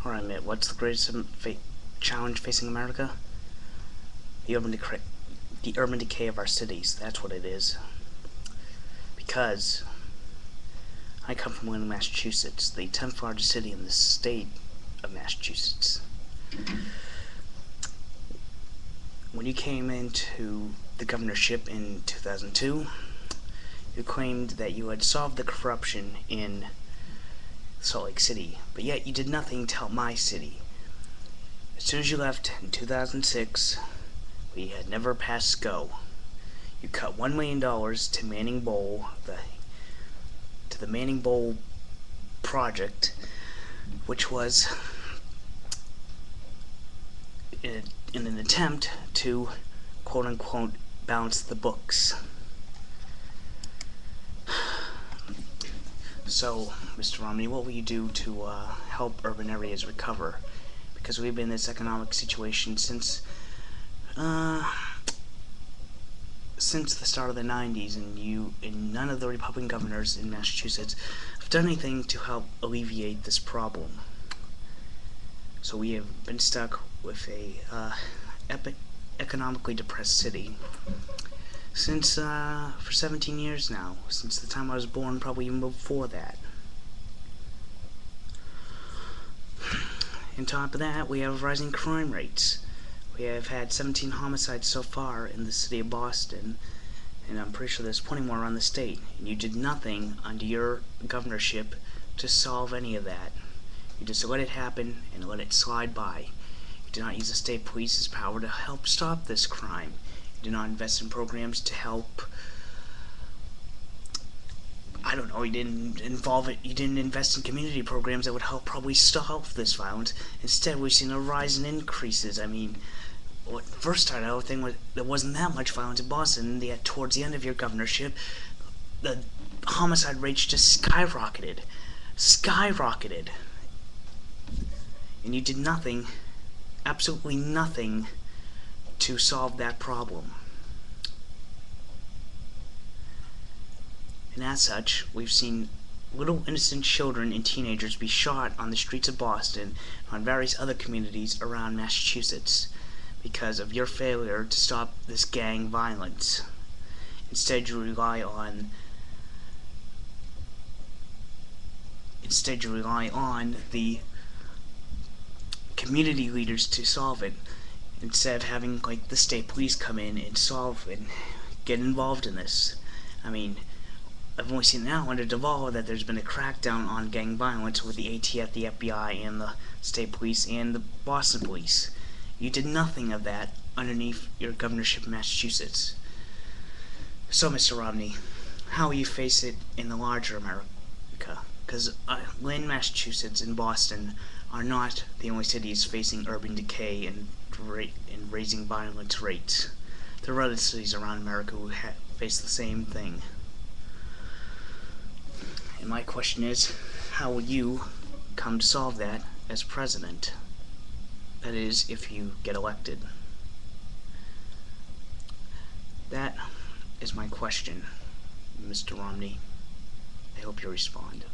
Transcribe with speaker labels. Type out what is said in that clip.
Speaker 1: Alright, Mitt, what's the greatest challenge facing America? The urban decay of our cities. That's what it is. Because I come from Lynn, Massachusetts, the 10th largest city in the state of Massachusetts. When you came into the governorship in 2002, you claimed that you had solved the corruption in Salt Lake City, but yet you did nothing to help my city. As soon as you left in 2006, we had never passed go. You cut $1 million to Manning Bowl, to the Manning Bowl project, which was in an attempt to quote-unquote balance the books. So, Mr. Romney, what will you do to help urban areas recover? Because we've been in this economic situation since the start of the 90s, and none of the Republican governors in Massachusetts have done anything to help alleviate this problem. So we have been stuck with a economically depressed city since for 17 years now, since the time I was born, probably even before that. On top of that, we have rising crime rates. We have had 17 homicides so far in the city of Boston, and I'm pretty sure there's plenty more around the state. And you did nothing under your governorship to solve any of that. You just let it happen and let it slide by. You did not use the state police's power to help stop this crime. You did not invest in programs to help. I don't know, you didn't invest in community programs that would help probably stop this violence. Instead, we've seen a rise in increases. I mean, what first started out, there wasn't that much violence in Boston, yet towards the end of your governorship, the homicide rates just skyrocketed. And you did nothing, absolutely nothing, to solve that problem. And as such, we've seen little innocent children and teenagers be shot on the streets of Boston and on various other communities around Massachusetts because of your failure to stop this gang violence. Instead, you rely on the community leaders to solve it, instead of having like the state police come in and solve and get involved in this. I mean, I've only seen now under Duvall that there's been a crackdown on gang violence with the ATF, the FBI, and the state police, and the Boston police. You did nothing of that underneath your governorship in Massachusetts. So, Mr. Romney, how will you face it in the larger America? Because Lynn, Massachusetts, and Boston are not the only cities facing urban decay and raising violence rates. There are other cities around America who face the same thing. And my question is, how will you come to solve that as president? That is, if you get elected. That is my question, Mr. Romney. I hope you respond.